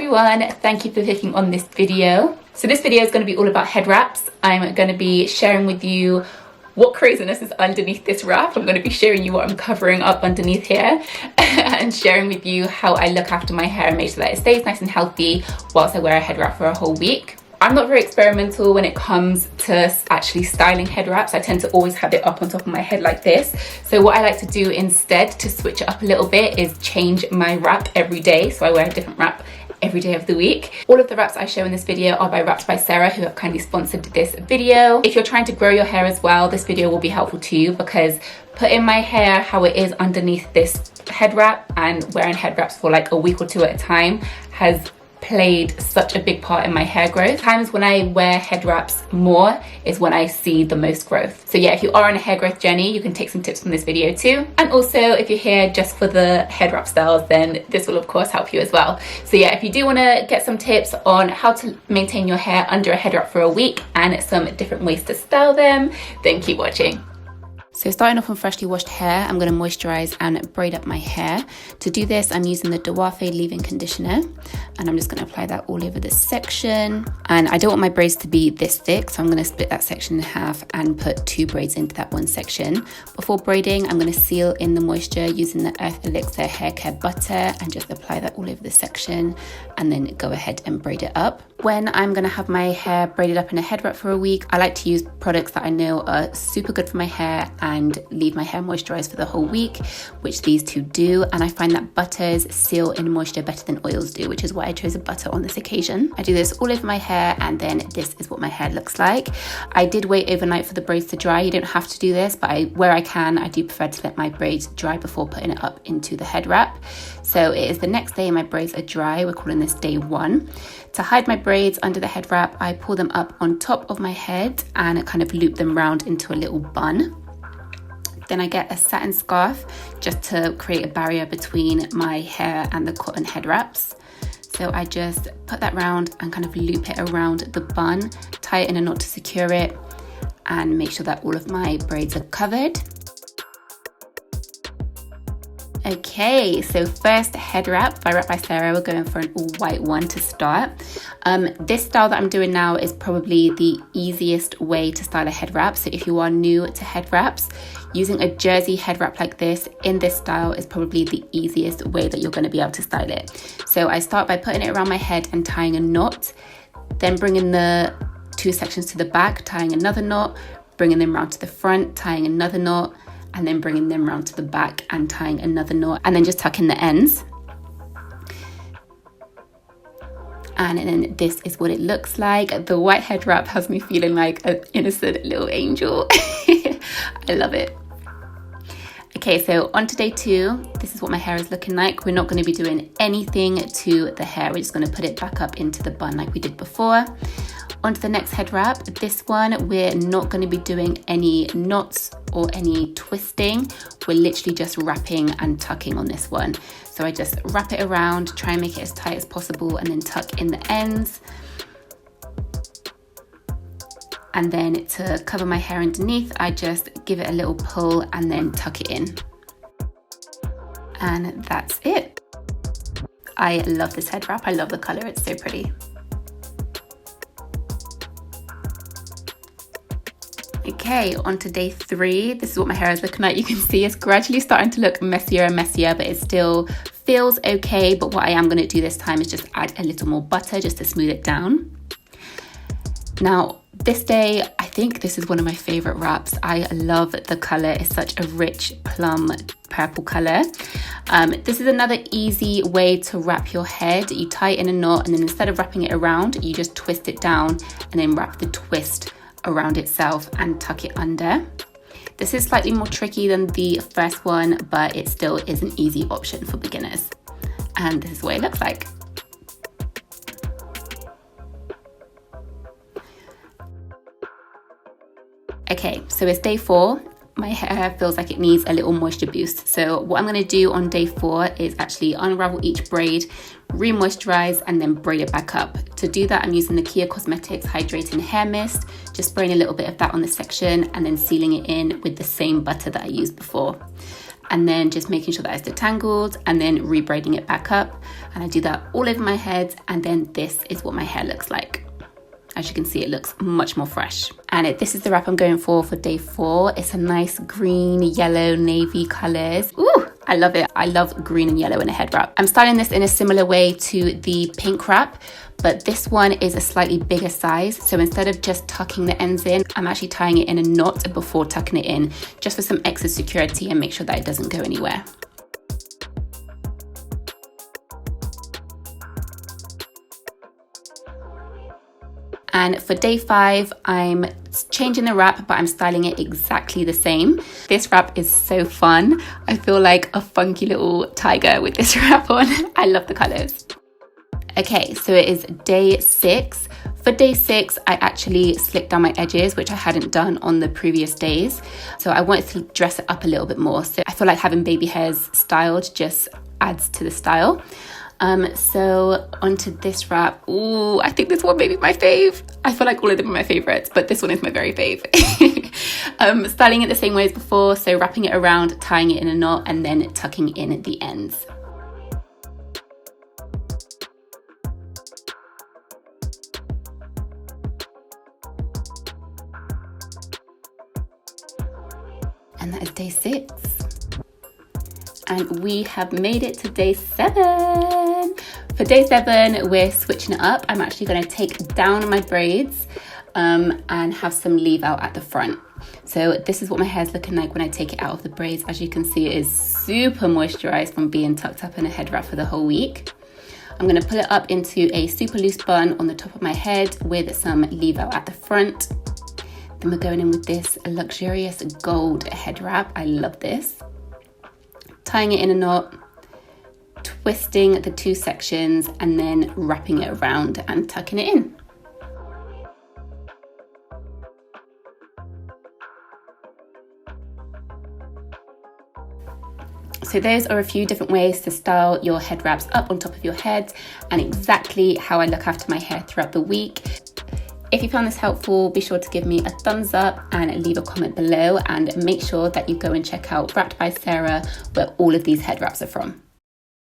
everyone, thank you for clicking on this video. So this video is going to be all about head wraps. I'm going to be sharing with you what craziness is underneath this wrap. I'm going to be showing you what I'm covering up underneath here and sharing with you how I look after my hair and make sure that it stays nice and healthy whilst I wear a head wrap for a whole week. I'm not very experimental when it comes to actually styling head wraps. I tend to always have it up on top of my head like this. So what I like to do instead to switch it up a little bit is change my wrap every day. So I wear a different wrap every day of the week. All of the wraps I show in this video are by Wraps by Sarah, who have kindly sponsored this video. If you're trying to grow your hair as well, this video will be helpful to you because putting my hair how it is underneath this head wrap and wearing head wraps for like a week or two at a time has played such a big part in my hair growth. Times when I wear head wraps more is when I see the most growth. So yeah, if you are on a hair growth journey, you can take some tips from this video too. And also if you're here just for the head wrap styles, then this will of course help you as well. So yeah, if you do want to get some tips on how to maintain your hair under a head wrap for a week and some different ways to style them, then keep watching. So starting off on freshly washed hair, I'm going to moisturize and braid up my hair. To do this, I'm using the Dwafe leave-in conditioner and I'm just going to apply that all over this section. And I don't want my braids to be this thick, so I'm going to split that section in half and put 2 braids into that one section. Before braiding, I'm going to seal in the moisture using the Earth Elixir hair care butter and just apply that all over the section and then go ahead and braid it up. When I'm going to have my hair braided up in a head wrap for a week, I like to use products that I know are super good for my hair and leave my hair moisturized for the whole week, which these two do. And I find that butters seal in moisture better than oils do, which is why I chose a butter on this occasion. I do this all over my hair and then this is what my hair looks like. I did wait overnight for the braids to dry. You don't have to do this, but where I can, I do prefer to let my braids dry before putting it up into the head wrap. So it is the next day my braids are dry. We're calling this day 1. To hide my braids under the head wrap, I pull them up on top of my head and kind of loop them round into a little bun. Then I get a satin scarf just to create a barrier between my hair and the cotton head wraps. So I just put that round and kind of loop it around the bun, tie it in a knot to secure it and make sure that all of my braids are covered. Okay, so first head wrap by Wrap by Sarah. We're going for an all white one to start. This style that I'm doing now is probably the easiest way to style a head wrap. So if you are new to head wraps, using a jersey head wrap like this in this style is probably the easiest way that you're going to be able to style it. So I start by putting it around my head and tying a knot, then bringing the 2 sections to the back, tying another knot, bringing them round to the front, tying another knot, and then bringing them round to the back and tying another knot, and then just tucking the ends. And then this is what it looks like. The white head wrap has me feeling like an innocent little angel. I love it. Okay, so on to day 2, this is what my hair is looking like. We're not going to be doing anything to the hair. We're just going to put it back up into the bun like we did before. On to the next head wrap. This one, we're not going to be doing any knots or any twisting. We're literally just wrapping and tucking on this one. So I just wrap it around, try and make it as tight as possible, and then tuck in the ends. And then to cover my hair underneath, I just give it a little pull and then tuck it in. And that's it. I love this head wrap. I love the color. It's so pretty. Okay, on to day 3. This is what my hair is looking like. You can see it's gradually starting to look messier and messier, but it still feels okay. But what I am going to do this time is just add a little more butter just to smooth it down. Now, this day, I think this is one of my favorite wraps. I love the color. It's such a rich plum purple color. This is another easy way to wrap your head. You tie it in a knot and then instead of wrapping it around, you just twist it down and then wrap the twist around itself and tuck it under. This is slightly more tricky than the first one, but it still is an easy option for beginners. And this is what it looks like. Okay, so it's day 4. My hair feels like it needs a little moisture boost. So what I'm going to do on day 4 is actually unravel each braid, re-moisturize, and then braid it back up. To do that, I'm using the Kia Cosmetics Hydrating Hair Mist, just spraying a little bit of that on the section and then sealing it in with the same butter that I used before. and then just making sure that it's detangled and then re-braiding it back up. And I do that all over my head, and then this is what my hair looks like. As you can see, it looks much more fresh. And this is the wrap I'm going for day 4. It's a nice green, yellow, navy colors. Ooh, I love it. I love green and yellow in a head wrap. I'm styling this in a similar way to the pink wrap, but this one is a slightly bigger size. So instead of just tucking the ends in, I'm actually tying it in a knot before tucking it in, just for some extra security and make sure that it doesn't go anywhere. And for day 5, I'm changing the wrap, but I'm styling it exactly the same. This wrap is so fun. I feel like a funky little tiger with this wrap on. I love the colors. Okay, so it is day 6. For day 6, I actually slicked down my edges, which I hadn't done on the previous days. So I wanted to dress it up a little bit more. So I feel like having baby hairs styled just adds to the style. So onto this wrap. Ooh, I think this one may be my fave. I feel like all of them are my favorites, but this one is my very fave. Styling it the same way as before. So wrapping it around, tying it in a knot, and then tucking in the ends. And that is day 6. And we have made it to day 7. For day 7, we're switching it up. I'm actually going to take down my braids and have some leave out at the front. So this is what my hair's looking like when I take it out of the braids. As you can see, it is super moisturized from being tucked up in a head wrap for the whole week. I'm going to pull it up into a super loose bun on the top of my head with some leave out at the front. Then we're going in with this luxurious gold head wrap. I love this. Tying it in a knot, twisting the 2 sections, and then wrapping it around and tucking it in. So those are a few different ways to style your head wraps up on top of your head, and exactly how I look after my hair throughout the week. If you found this helpful, be sure to give me a thumbs up and leave a comment below, and make sure that you go and check out Wrapped by Sarah, where all of these head wraps are from.